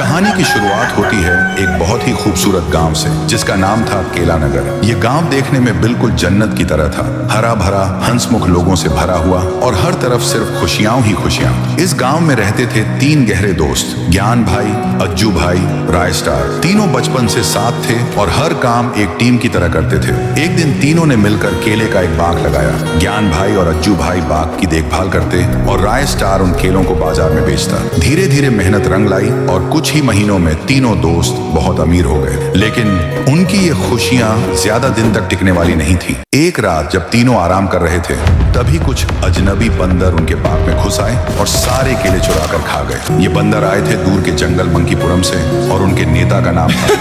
कहानी की शुरुआत होती है एक बहुत ही खूबसूरत गांव से, जिसका नाम था केला नगर। ये गांव देखने में बिल्कुल जन्नत की तरह था, हरा भरा, हंसमुख लोगों से भरा हुआ और हर तरफ सिर्फ खुशियां ही खुशियां। इस गांव में रहते थे 3 गहरे दोस्त, ज्ञान भाई, अज्जू भाई, राय स्टार। तीनों बचपन से साथ थे और हर काम एक टीम की तरह करते थे। एक दिन तीनों ने मिलकर केले का एक बाग लगाया। ज्ञान भाई और अज्जू भाई बाग की देखभाल करते और राय स्टार उन केलों को बाजार में बेचता। धीरे धीरे मेहनत रंग लाई और कुछ ही महीनों में तीनों दोस्त बहुत अमीर हो गए। लेकिन उनकी ये खुशियां ज्यादा दिन तक टिकने वाली नहीं थी। एक रात जब तीनों आराम कर रहे थे, तभी कुछ अजनबी बंदर उनके बाग में घुस आए और सारे केले चुरा कर खा गए। ये बंदर आए थे दूर के जंगल मंकीपुरम से और उनके नेता का नाम था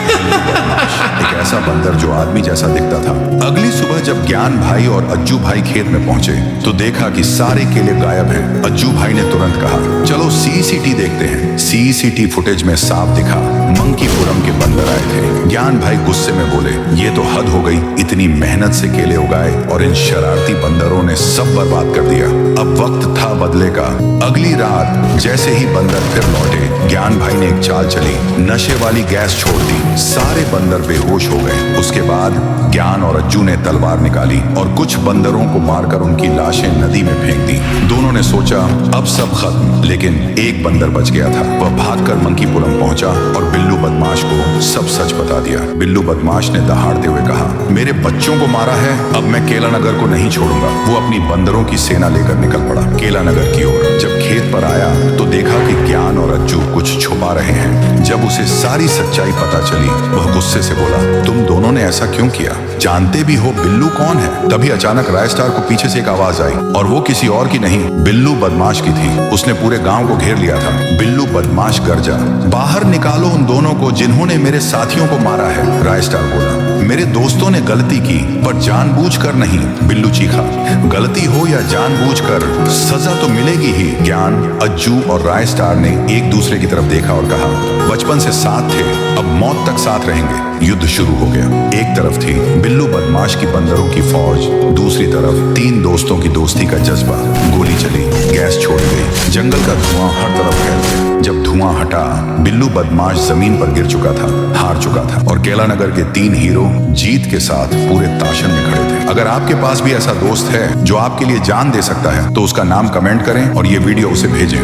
एक ऐसा बंदर जो आदमी जैसा दिखता था। अगली सुबह जब ज्ञान भाई और अज्जू भाई खेत में पहुंचे तो देखा कि सारे केले गायब हैं। अज्जू भाई ने तुरंत कहा, चलो सीसीटी देखते हैं। सीसीटी फुटेज में साफ दिखा मंकीपुरम के बंदर आए थे। ज्ञान भाई गुस्से में बोले, ये तो हद हो गई, इतनी मेहनत से केले उगाए और इन शरारती बंदरों ने सब बर्बाद कर दिया। अब वक्त था बदले का। अगली रात जैसे ही बंदर फिर लौटे, ज्ञान भाई ने एक चाल चली, नशे वाली गैस छोड़ दी। सारे बंदर बेहोश हो गए। उसके बाद ज्ञान और अज्जू ने तलवार निकाली और कुछ बंदरों को मारकर उनकी लाशें नदी में फेंक दी। दोनों ने सोचा अब सब खत्म, लेकिन एक बंदर बच गया था। वह भागकर मंकीपुरम पहुंचा और बिल्लू बदमाश को सब सच बता दिया। बिल्लू बदमाश ने दहाड़ते हुए कहा, मेरे बच्चों को मारा है, अब मैं केला नगर को नहीं छोड़ूंगा। वो अपनी बंदरों की सेना लेकर निकल पड़ा केला नगर की ओर। जब खेत पर आया तो देखा कि ज्ञान और अज्जू कुछ छुपा रहे हैं। जब उसे सारी सच्चाई पता चली, वह गुस्से से बोला, तुम दोनों ने ऐसा क्यों किया? जानते भी हो बिल्लू कौन है? तभी अचानक राय स्टार को पीछे से एक आवाज आई और वो किसी और की नहीं, बिल्लू बदमाश की थी। उसने पूरे गांव को घेर लिया था। बिल्लू बदमाश गरजा, बाहर निकालो उन दोनों को जिन्होंने मेरे साथियों को मारा है। राय स्टार बोला, मेरे दोस्तों ने गलती की पर जानबूझकर नहीं। बिल्लू चीखा, गलती हो या जानबूझकर सजा तो मिलेगी ही। ज्ञान, अज्जू और राय स्टार ने एक दूसरे की तरफ देखा और कहा, बचपन से साथ थे, अब मौत तक साथ रहेंगे। युद्ध शुरू हो गया। एक तरफ थी बिल्लू बदमाश की बंदरों की फौज, दूसरी तरफ 3 दोस्तों की दोस्ती का जज्बा। गोली चली, गैस छोड़ गई, जंगल का धुआं हर तरफ फैल गया। जब धुआं हटा, बिल्लू बदमाश जमीन पर गिर चुका था, हार चुका था और केला नगर के 3 हीरो जीत के साथ पूरे ताशन में खड़े थे। अगर आपके पास भी ऐसा दोस्त है जो आपके लिए जान दे सकता है तो उसका नाम कमेंट करें और ये वीडियो उसे भेजें।